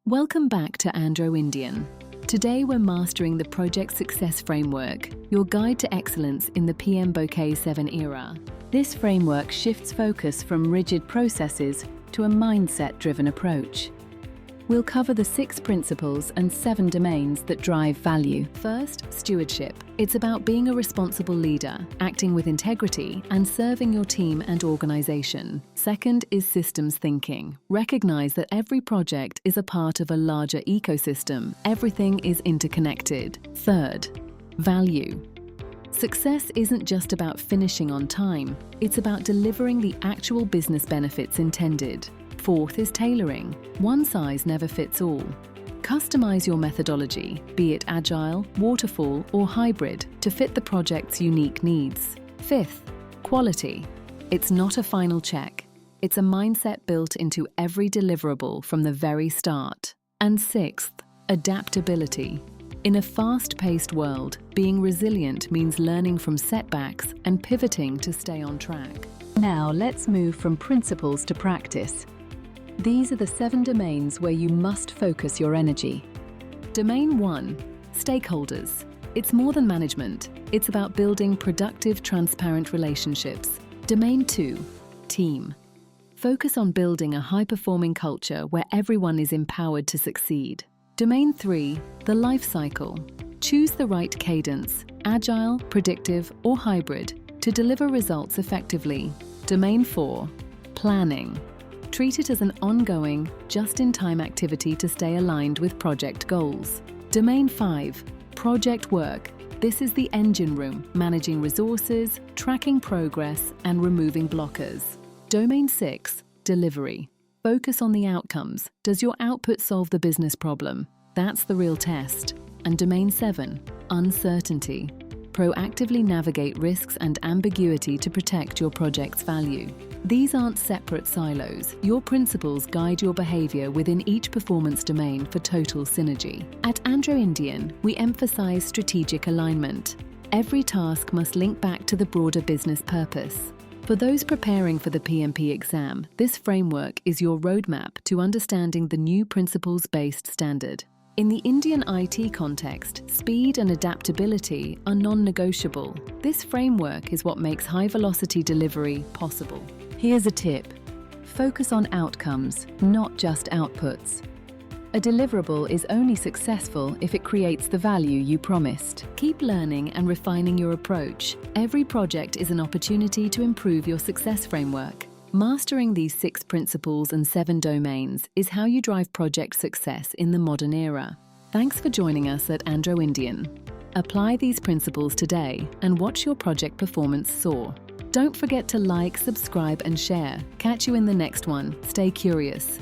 Welcome back to Andro Indian. Today we're mastering the Project Success Framework, your guide to excellence in the PMBOK 7 era. This framework shifts focus from rigid processes to a mindset-driven approach. We'll cover the 6 principles and 7 domains that drive value. First, stewardship. It's about being a responsible leader, acting with integrity, and serving your team and organization. Second is systems thinking. Recognize that every project is a part of a larger ecosystem. Everything is interconnected. Third, value. Success isn't just about finishing on time. It's about delivering the actual business benefits intended. Fourth is tailoring. One size never fits all. Customize your methodology, be it agile, waterfall, or hybrid, to fit the project's unique needs. Fifth, quality. It's not a final check. It's a mindset built into every deliverable from the very start. And sixth, adaptability. In a fast-paced world, being resilient means learning from setbacks and pivoting to stay on track. Now let's move from principles to practice. These are the 7 domains where you must focus your energy. Domain 1, stakeholders. It's more than management. It's about building productive, transparent relationships. Domain 2, team. Focus on building a high-performing culture where everyone is empowered to succeed. Domain 3, the life cycle. Choose the right cadence, agile, predictive, or hybrid, to deliver results effectively. Domain 4, planning. Treat it as an ongoing, just-in-time activity to stay aligned with project goals. Domain 5, project work. This is the engine room, managing resources, tracking progress, and removing blockers. Domain 6, delivery. Focus on the outcomes. Does your output solve the business problem? That's the real test. And Domain 7, uncertainty. Proactively navigate risks and ambiguity to protect your project's value. These aren't separate silos. Your principles guide your behavior within each performance domain for total synergy. At Andro Indian, we emphasize strategic alignment. Every task must link back to the broader business purpose. For those preparing for the PMP exam, this framework is your roadmap to understanding the new principles-based standard. In the Indian IT context, speed and adaptability are non-negotiable. This framework is what makes high-velocity delivery possible. Here's a tip. Focus on outcomes, not just outputs. A deliverable is only successful if it creates the value you promised. Keep learning and refining your approach. Every project is an opportunity to improve your success framework. Mastering these 6 principles and 7 domains is how you drive project success in the modern era. Thanks for joining us at Andro Indian. Apply these principles today and watch your project performance soar. Don't forget to like, subscribe, and share. Catch you in the next one. Stay curious.